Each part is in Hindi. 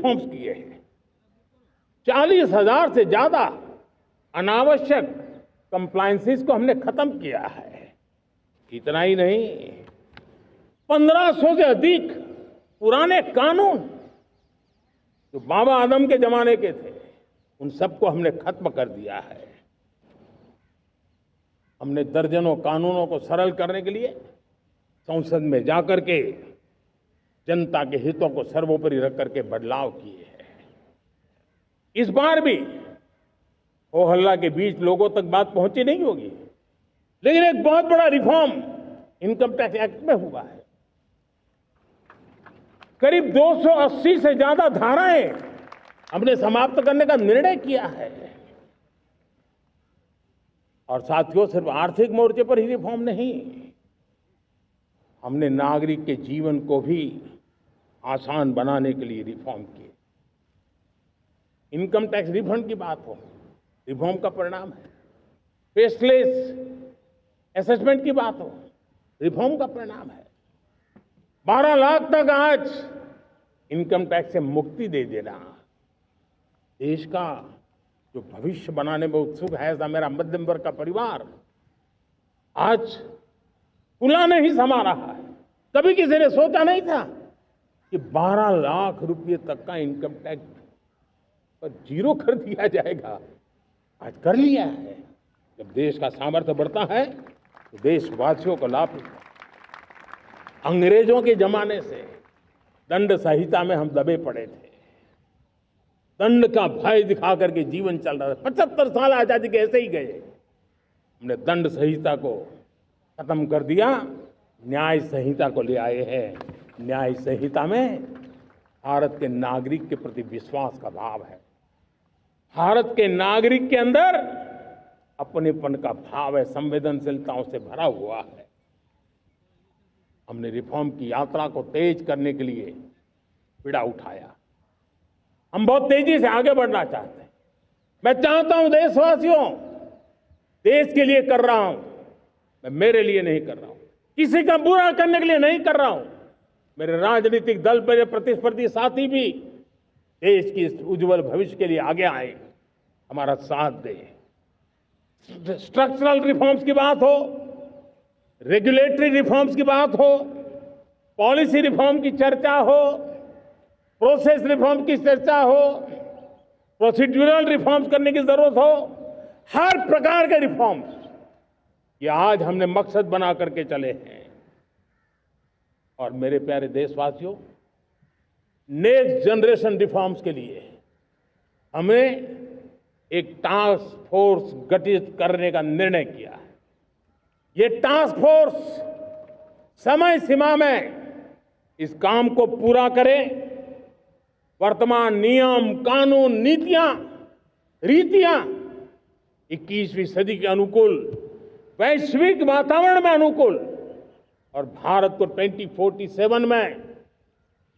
रिफॉर्म्स किए हैं। 40,000 से ज्यादा अनावश्यक कंप्लायंसेस को हमने खत्म किया है। इतना ही नहीं, 1500 से अधिक पुराने कानून जो बाबा आदम के जमाने के थे, उन सबको हमने खत्म कर दिया है। हमने दर्जनों कानूनों को सरल करने के लिए संसद में जाकर के जनता के हितों को सर्वोपरि रख करके बदलाव किए हैं। इस बार भी हो हल्ला के बीच लोगों तक बात पहुंची नहीं होगी, लेकिन एक बहुत बड़ा रिफॉर्म इनकम टैक्स एक्ट में हुआ है। करीब 280 से ज्यादा धाराएं हमने समाप्त करने का निर्णय किया है। और साथियों, सिर्फ आर्थिक मोर्चे पर ही रिफॉर्म नहीं, हमने नागरिक के जीवन को भी आसान बनाने के लिए रिफॉर्म किए। इनकम टैक्स रिफंड की बात हो, रिफॉर्म का परिणाम है। फेसलेस असेसमेंट की बात हो, रिफॉर्म का परिणाम है। 12 लाख तक आज इनकम टैक्स से मुक्ति दे देना, देश का जो भविष्य बनाने में उत्सुक है ऐसा मेरा मध्यम वर्ग का परिवार आज पुलाने ही समा रहा है। कभी किसी ने सोचा नहीं था कि 12 लाख रुपए तक का इनकम टैक्स पर जीरो कर दिया जाएगा। आज कर लिया है। जब देश का सामर्थ्य बढ़ता है तो देशवासियों को लाभ मिलता है। अंग्रेजों के जमाने से दंड संहिता में हम दबे पड़े थे। दंड का भय दिखा करके जीवन चल रहा था। 75 साल आजादी के ऐसे ही गए। हमने दंड संहिता को खत्म कर दिया, न्याय संहिता को ले आए हैं। न्याय संहिता में भारत के नागरिक के प्रति विश्वास का भाव है। भारत के नागरिक के अंदर अपनेपन का भाव है, संवेदनशीलताओं से भरा हुआ है। हमने रिफॉर्म की यात्रा को तेज करने के लिए बीड़ा उठाया। हम बहुत तेजी से आगे बढ़ना चाहते हैं। मैं चाहता हूं देशवासियों, देश के लिए कर रहा हूं, मैं मेरे लिए नहीं कर रहा हूं, किसी का बुरा करने के लिए नहीं कर रहा हूं। मेरे राजनीतिक दल, मेरे प्रतिस्पर्धी साथी भी देश की इस उज्जवल भविष्य के लिए आगे आए, हमारा साथ दें। स्ट्रक्चरल रिफॉर्म्स की बात हो, रेगुलेटरी रिफॉर्म्स की बात हो, पॉलिसी रिफॉर्म की चर्चा हो, प्रोसेस रिफॉर्म की चर्चा हो, प्रोसीड्यूरल रिफॉर्म्स करने की जरूरत हो, हर प्रकार के रिफॉर्म्स ये आज हमने मकसद बना करके चले हैं। और मेरे प्यारे देशवासियों, नेक्स्ट जनरेशन रिफॉर्म्स के लिए हमें एक टास्क फोर्स गठित करने का निर्णय किया है। ये टास्क फोर्स समय सीमा में इस काम को पूरा करे। वर्तमान नियम, कानून, नीतियां, रीतियां 21वीं सदी के अनुकूल, वैश्विक वातावरण में अनुकूल और भारत को 2047 में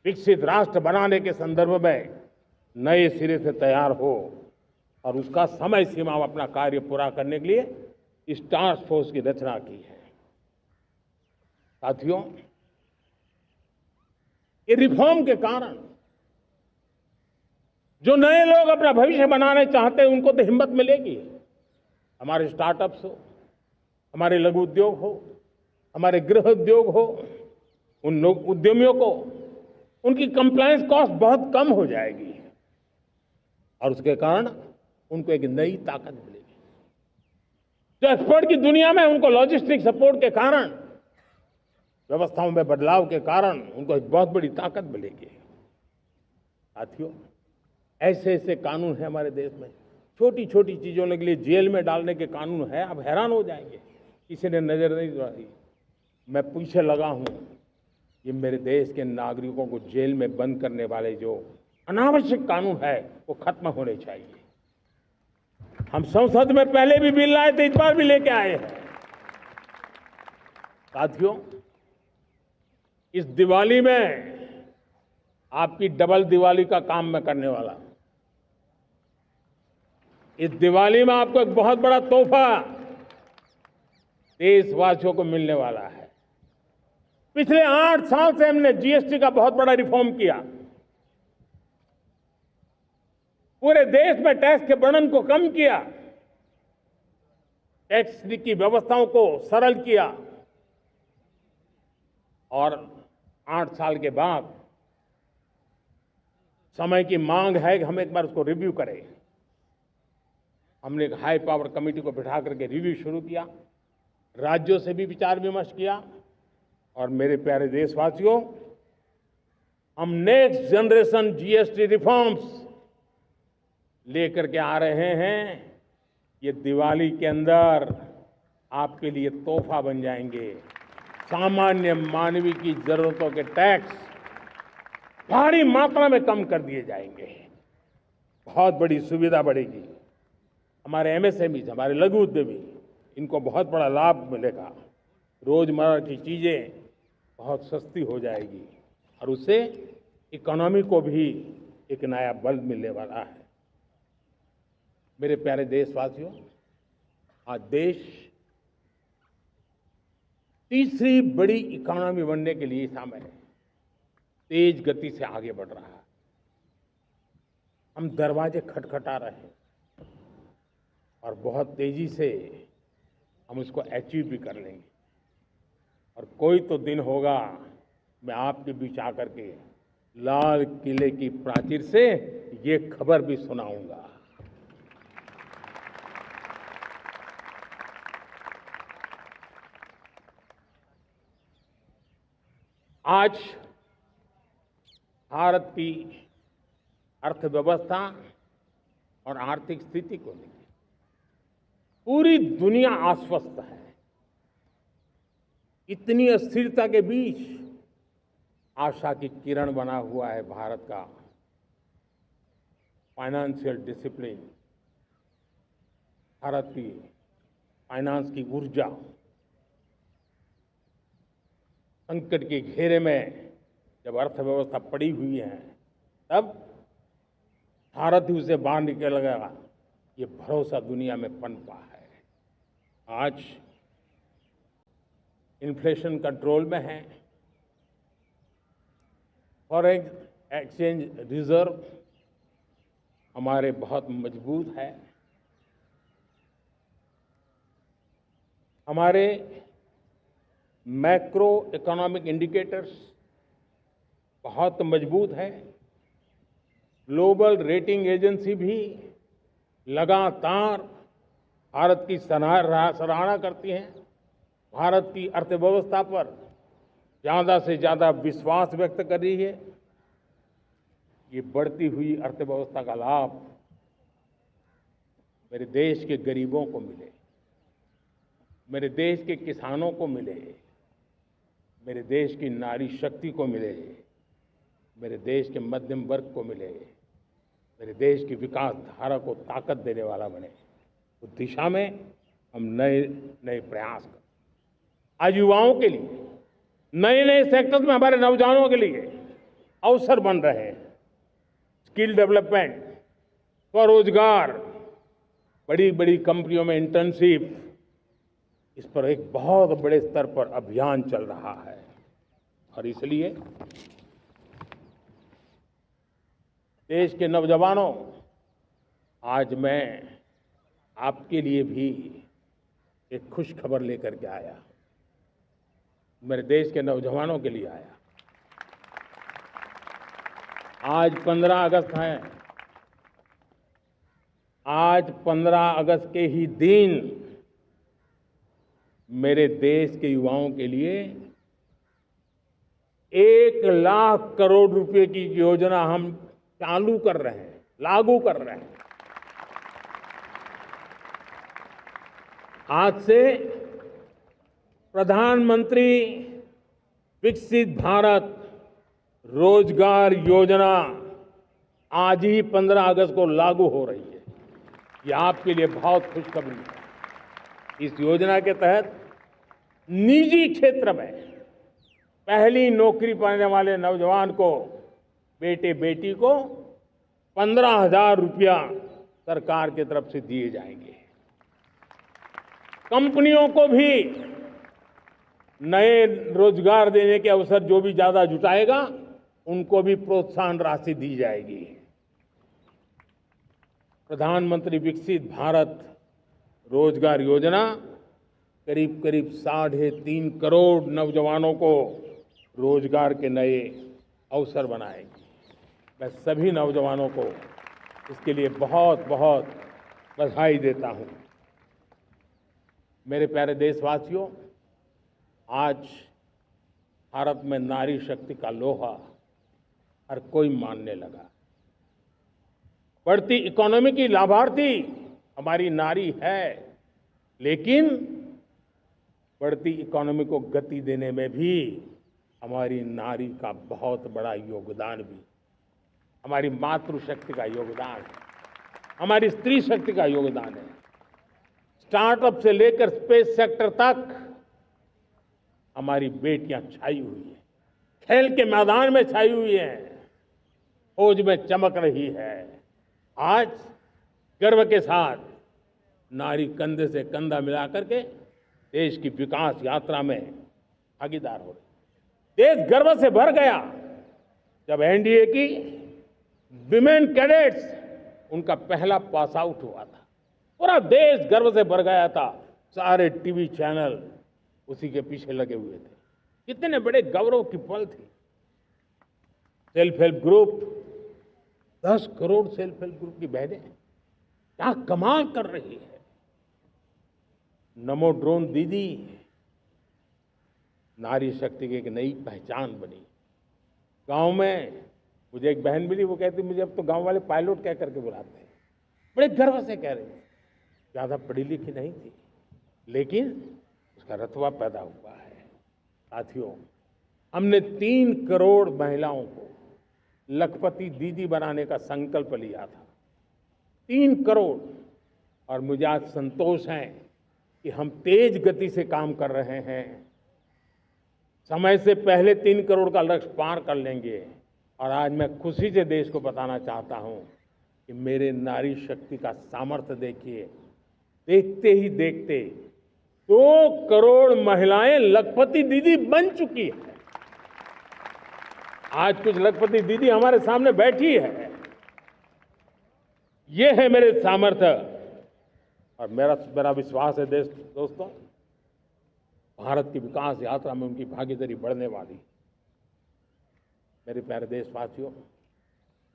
विकसित राष्ट्र बनाने के संदर्भ में नए सिरे से तैयार हो और उसका समय सीमा में अपना कार्य पूरा करने के लिए इस टास्क फोर्स की रचना की है। साथियों, ये रिफॉर्म के कारण जो नए लोग अपना भविष्य बनाने चाहते हैं उनको तो हिम्मत मिलेगी। हमारे स्टार्टअप्स हो, हमारे लघु उद्योग हो, हमारे गृह उद्योग हो, उन लोग उद्यमियों को उनकी कंप्लायंस कॉस्ट बहुत कम हो जाएगी और उसके कारण उनको एक नई ताकत मिलेगी। जो एक्सपोर्ट की दुनिया में उनको लॉजिस्टिक सपोर्ट के कारण, व्यवस्थाओं में बदलाव के कारण उनको एक बहुत बड़ी ताकत मिलेगी। साथियों, ऐसे ऐसे कानून है हमारे देश में, छोटी छोटी चीजों के लिए जेल में डालने के कानून है। आप हैरान हो जाएंगे, किसी ने नजर नहीं डाली। मैं पीछे लगा हूं, ये मेरे देश के नागरिकों को जेल में बंद करने वाले जो अनावश्यक कानून है वो खत्म होने चाहिए। हम संसद में पहले भी बिल लाए थे, इस बार भी लेके आए हैं। साथियों, इस दिवाली में आपकी डबल दिवाली का काम मैं करने वाला हूं। इस दिवाली में आपको एक बहुत बड़ा तोहफा देशवासियों को मिलने वाला है। पिछले 8 साल से हमने जीएसटी का बहुत बड़ा रिफॉर्म किया। पूरे देश में टैक्स के बर्डन को कम किया, टैक्स की व्यवस्थाओं को सरल किया और 8 साल के बाद समय की मांग है कि हम एक बार उसको रिव्यू करें। हमने एक हाई पावर कमेटी को बिठा करके रिव्यू शुरू किया, राज्यों से भी विचार विमर्श किया और मेरे प्यारे देशवासियों, हम नेक्स्ट जनरेशन जीएसटी रिफॉर्म्स लेकर के आ रहे हैं। ये दिवाली के अंदर आपके लिए तोहफा बन जाएंगे। सामान्य मानवीय की जरूरतों के टैक्स भारी मात्रा में कम कर दिए जाएंगे। बहुत बड़ी सुविधा बढ़ेगी। हमारे एमएसएमई, हमारे लघु उद्यमी, इनको बहुत बड़ा लाभ मिलेगा। रोजमर्रा की चीजें बहुत सस्ती हो जाएगी और उससे इकोनॉमी को भी एक नया बल मिलने वाला है। मेरे प्यारे देशवासियों, आज देश तीसरी बड़ी इकोनॉमी बनने के लिए समय है, तेज गति से आगे बढ़ रहा है। हम दरवाजे खटखटा रहे हैं और बहुत तेजी से हम उसको अचीव भी कर लेंगे। और कोई तो दिन होगा, मैं आपके बीच आकर के लाल किले की प्राचीर से ये खबर भी सुनाऊंगा। आज भारत की अर्थव्यवस्था और आर्थिक स्थिति को लेकर पूरी दुनिया आश्वस्त है। इतनी अस्थिरता के बीच आशा की किरण बना हुआ है भारत का फाइनेंशियल डिसिप्लिन, भारत की फाइनेंस की ऊर्जा। संकट के घेरे में जब अर्थव्यवस्था पड़ी हुई है, तब भारत ही उसे बाहर निकलेगा, ये भरोसा दुनिया में पनपा है। आज इन्फ्लेशन कंट्रोल में है, फॉरेन एक्सचेंज रिजर्व हमारे बहुत मजबूत है, हमारे मैक्रो इकोनॉमिक इंडिकेटर्स बहुत मजबूत है। ग्लोबल रेटिंग एजेंसी भी लगातार भारत की सराहना करती हैं, भारत की अर्थव्यवस्था पर ज़्यादा से ज़्यादा विश्वास व्यक्त कर रही है। ये बढ़ती हुई अर्थव्यवस्था का लाभ मेरे देश के गरीबों को मिले, मेरे देश के किसानों को मिले, मेरे देश की नारी शक्ति को मिले, मेरे देश के मध्यम वर्ग को मिले, मेरे देश की विकास धारा को ताकत देने वाला बने। उस दिशा में हम नए नए प्रयास करें। आज युवाओं के लिए नए नए सेक्टर्स में हमारे नौजवानों के लिए अवसर बन रहे हैं। स्किल डेवलपमेंट, स्वरोजगार, बड़ी बड़ी कंपनियों में इंटर्नशिप, इस पर एक बहुत बड़े स्तर पर अभियान चल रहा है। और इसलिए देश के नौजवानों, आज मैं आपके लिए भी एक खुश खबर लेकर के आया। मेरे देश के नौजवानों के लिए आया। आज 15 अगस्त है। आज 15 अगस्त के ही दिन मेरे देश के युवाओं के लिए 1 लाख करोड़ रुपए की योजना हम चालू कर रहे हैं, लागू कर रहे हैं। आज से प्रधानमंत्री विकसित भारत रोजगार योजना आज ही 15 अगस्त को लागू हो रही है। ये आपके लिए बहुत खुशखबरी है। इस योजना के तहत निजी क्षेत्र में पहली नौकरी पाने वाले नौजवान को, बेटे बेटी को 15,000 रुपया सरकार की तरफ से दिए जाएंगे। कंपनियों को भी नए रोजगार देने के अवसर जो भी ज्यादा जुटाएगा, उनको भी प्रोत्साहन राशि दी जाएगी। प्रधानमंत्री विकसित भारत रोजगार योजना करीब करीब 3.5 करोड़ नौजवानों को रोजगार के नए अवसर बनाएगी। मैं सभी नौजवानों को इसके लिए बहुत बहुत बधाई देता हूं। मेरे प्यारे देशवासियों, आज भारत में नारी शक्ति का लोहा हर कोई मानने लगा। बढ़ती इकोनॉमी की लाभार्थी हमारी नारी है, लेकिन बढ़ती इकोनॉमी को गति देने में भी हमारी नारी का बहुत बड़ा योगदान भी, हमारी मातृशक्ति का योगदान है, हमारी स्त्री शक्ति का योगदान है। स्टार्टअप से लेकर स्पेस सेक्टर तक हमारी बेटियां छाई हुई हैं, खेल के मैदान में छाई हुई हैं, फौज में चमक रही है। आज गर्व के साथ नारी कंधे से कंधा मिला करके देश की विकास यात्रा में भागीदार हो रही। देश गर्व से भर गया जब एनडीए की विमेन कैडेट्स उनका पहला पास आउट हुआ था। पूरा देश गर्व से भर गया था। सारे टीवी चैनल उसी के पीछे लगे हुए थे। कितने बड़े गौरव की पल थी। Self help group, 10 crore self help group की बहनें क्या कमाल कर रही है। नमो ड्रोन दीदी नारी शक्ति की एक नई पहचान बनी। गांव में मुझे एक बहन मिली, वो कहती मुझे अब तो गांव वाले पायलट कह करके बुलाते हैं। बड़े गर्व से कह रहे हैं। ज्यादा पढ़ी लिखी नहीं थी, लेकिन उसका रतबा पैदा हुआ है। साथियों, हमने 3 करोड़ महिलाओं को लखपति दीदी बनाने का संकल्प लिया था। 3 करोड़। और मुझे आज संतोष है कि हम तेज गति से काम कर रहे हैं। समय से पहले 3 करोड़ का लक्ष्य पार कर लेंगे। और आज मैं खुशी से देश को बताना चाहता हूं कि मेरे नारी शक्ति का सामर्थ्य देखिए। देखते ही देखते 2 करोड़ महिलाएं लखपति दीदी बन चुकी है। आज कुछ लखपति दीदी हमारे सामने बैठी है। ये है मेरे सामर्थ्य। और मेरा विश्वास है दोस्तों, भारत की विकास यात्रा में उनकी भागीदारी बढ़ने वाली। मेरे प्यारे देशवासियों,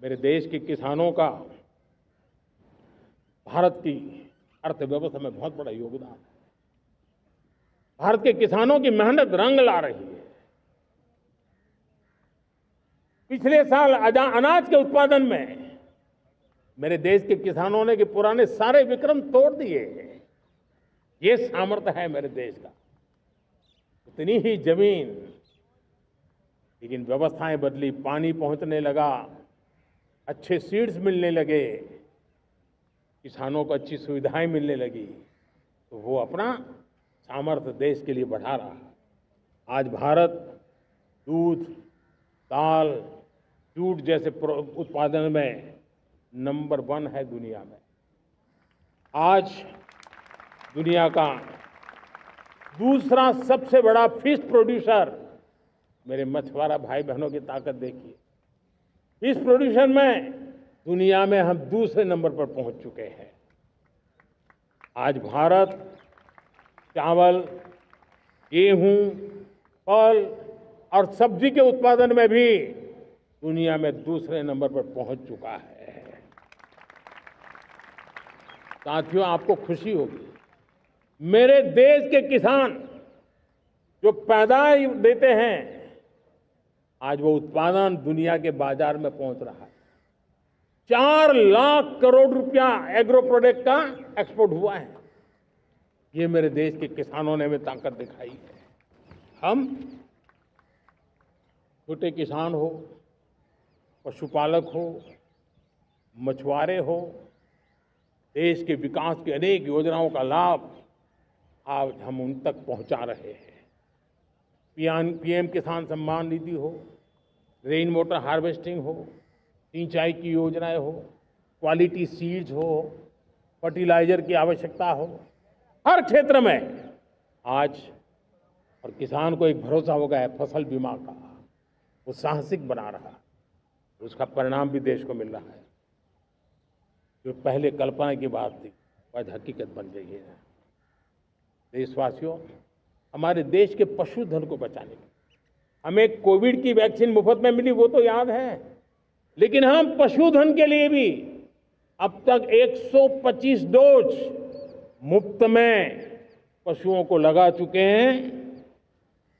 मेरे देश के किसानों का भारत की अर्थव्यवस्था में बहुत बड़ा योगदान है। भारत के किसानों की मेहनत रंग ला रही है। पिछले साल अनाज के उत्पादन में मेरे देश के किसानों ने के पुराने सारे विक्रम तोड़ दिए। ये सामर्थ्य है मेरे देश का। इतनी ही जमीन, लेकिन व्यवस्थाएं बदली, पानी पहुंचने लगा, अच्छे सीड्स मिलने लगे, किसानों को अच्छी सुविधाएं मिलने लगी, तो वो अपना सामर्थ्य देश के लिए बढ़ा रहा है। आज भारत दूध, दाल, जूट जैसे उत्पादन में नंबर 1 है दुनिया में। आज दुनिया का दूसरा सबसे बड़ा फिश प्रोड्यूसर। मेरे मछुआरा भाई बहनों की ताकत देखिए। फिश प्रोड्यूशन में दुनिया में हम दूसरे नंबर पर पहुंच चुके हैं। आज भारत चावल, गेहूं, फल और सब्जी के उत्पादन में भी दुनिया में दूसरे नंबर पर पहुंच चुका है। साथियों, आपको खुशी होगी, मेरे देश के किसान जो पैदावार देते हैं, आज वो उत्पादन दुनिया के बाजार में पहुंच रहा है। 4 लाख करोड़ रुपया एग्रो प्रोडक्ट का एक्सपोर्ट हुआ है। ये मेरे देश के किसानों ने हमें ताकत दिखाई है। हम छोटे किसान हो, पशुपालक हो, मछुआरे हो, देश के विकास की अनेक योजनाओं का लाभ आज हम उन तक पहुंचा रहे हैं। पीएम किसान सम्मान निधि हो, रेन वाटर हार्वेस्टिंग हो, सिंचाई की योजनाएं हो, क्वालिटी सीड्स हो, फर्टिलाइजर की आवश्यकता हो, हर क्षेत्र में आज और किसान को एक भरोसा हो गया है फसल बीमा का। वो साहसिक बना रहा, उसका परिणाम भी देश को मिल रहा है। जो पहले कल्पना की बात थी आज हकीकत बन गई है। देशवासियों, हमारे देश के पशुधन को बचाने के हमें कोविड की वैक्सीन मुफ्त में मिली, वो तो याद है, लेकिन हम पशुधन के लिए भी अब तक 125 डोज मुफ्त में पशुओं को लगा चुके हैं।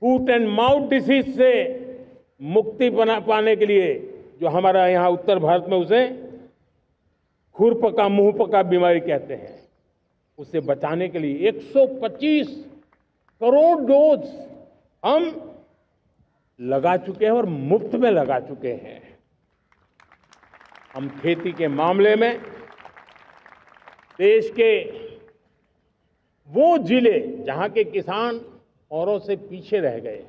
फूट एंड माउथ डिसीज से मुक्ति पाने के लिए, जो हमारा यहाँ उत्तर भारत में उसे खुरपका मुंहपका बीमारी कहते हैं, उसे बचाने के लिए 125 करोड़ डोज हम लगा चुके हैं और मुफ्त में लगा चुके हैं। हम खेती के मामले में देश के वो जिले जहां के किसान औरों से पीछे रह गए,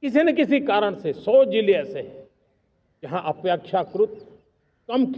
किसी न किसी कारण से 100 जिले ऐसे हैं जहां अपेक्षाकृत कम खेती